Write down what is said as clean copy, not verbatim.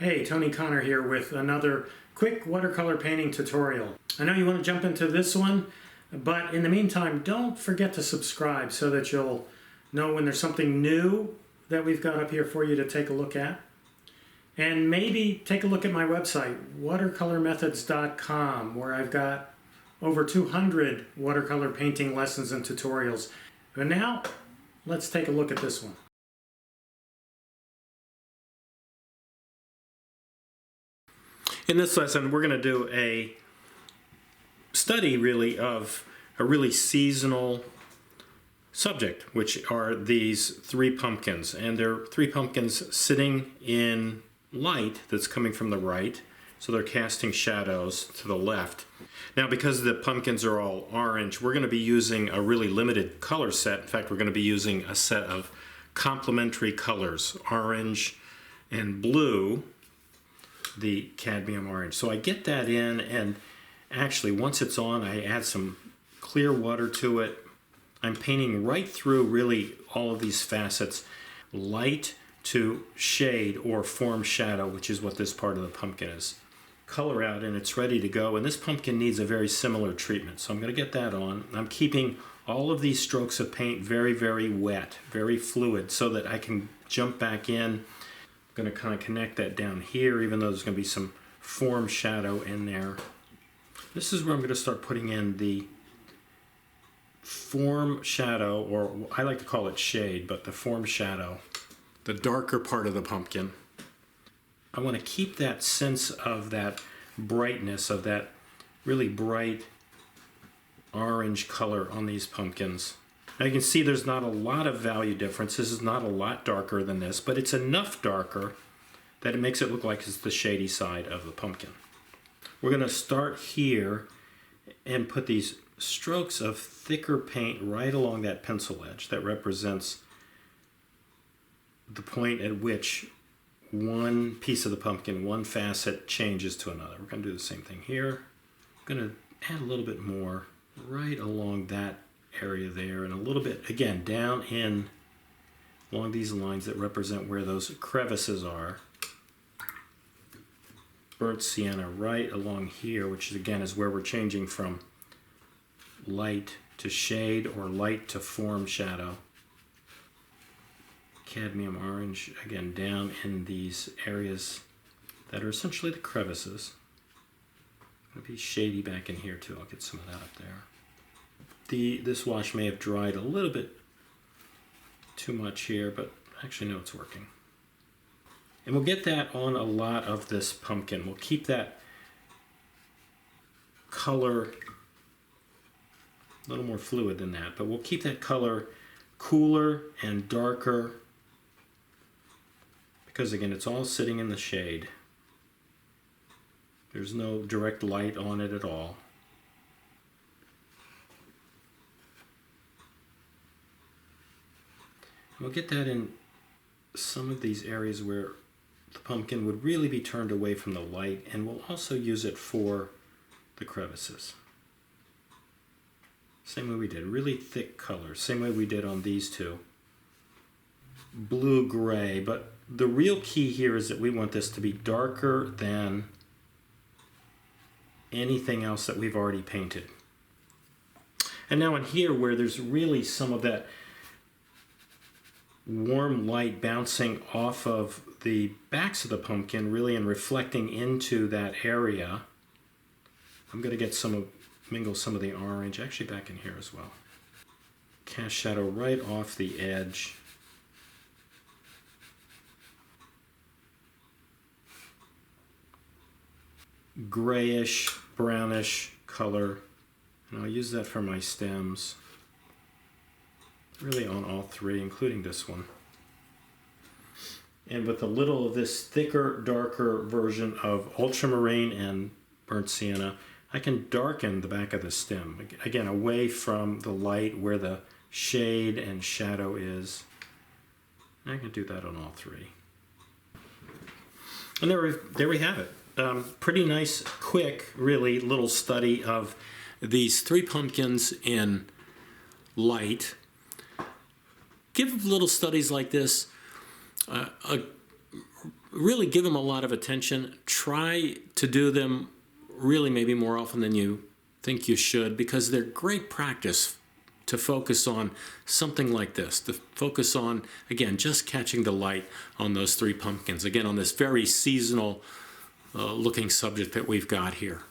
Hey, Tony Connor here with another quick watercolor painting tutorial. I know you want to jump into this one, but in the meantime, don't forget to subscribe so that you'll know when there's something new that we've got up here for you to take a look at. And maybe take a look at my website, watercolormethods.com, where I've got over 200 watercolor painting lessons and tutorials. But now, let's take a look at this one. In this lesson, we're going to do a study, really, of a really seasonal subject, which are these three pumpkins. And they're three pumpkins sitting in light that's coming from the right, so they're casting shadows to the left. Now, because the pumpkins are all orange, we're going to be using a really limited color set. In fact, we're going to be using a set of complementary colors, orange and blue, the cadmium orange. So I get that in, and actually once it's on, I add some clear water to it. I'm painting right through really all of these facets, light to shade or form shadow, which is what this part of the pumpkin is. Color out and it's ready to go, and this pumpkin needs a very similar treatment. So I'm going to get that on. I'm keeping all of these strokes of paint very, very wet, very fluid, so that I can jump back in. I'm going to kind of connect that down here, even though there's going to be some form shadow in there. This is where I'm going to start putting in the form shadow, or I like to call it shade, but the form shadow, the darker part of the pumpkin. I want to keep that sense of that brightness, of that really bright orange color on these pumpkins. Now you can see there's not a lot of value difference. This is not a lot darker than this, but it's enough darker that it makes it look like it's the shady side of the pumpkin. We're going to start here and put these strokes of thicker paint right along that pencil edge that represents the point at which one piece of the pumpkin, one facet, changes to another. We're going to do the same thing here. I'm going to add a little bit more right along that area there, and a little bit again down in along these lines that represent where those crevices are. Burnt sienna right along here, which again is where we're changing from light to shade or light to form shadow. Cadmium orange again down in these areas that are essentially the crevices. It'll be shady back in here too. I'll get some of that up there. This wash may have dried a little bit too much here, but actually no, it's working. And we'll get that on a lot of this pumpkin. We'll keep that color a little more fluid than that, but we'll keep that color cooler and darker because again, it's all sitting in the shade. There's no direct light on it at all. We'll get that in some of these areas where the pumpkin would really be turned away from the light, and we'll also use it for the crevices. Same way we did, really thick colors, same way we did on these two. Blue-gray, but the real key here is that we want this to be darker than anything else that we've already painted. And now in here where there's really some of that warm light bouncing off of the backs of the pumpkin, really, and reflecting into that area, I'm going to get mingle some of the orange, actually back in here as well. Cast shadow right off the edge. Grayish, brownish color, and I'll use that for my stems. Really on all three, including this one. And with a little of this thicker, darker version of ultramarine and burnt sienna, I can darken the back of the stem. Again, away from the light where the shade and shadow is. And I can do that on all three. And there we have it. Pretty nice, quick, really little study of these three pumpkins in light. Give little studies like this a really give them a lot of attention. Try to do them really maybe more often than you think you should, because they're great practice to focus on something like this, to focus on, again, just catching the light on those three pumpkins, again, on this very seasonal looking subject that we've got here.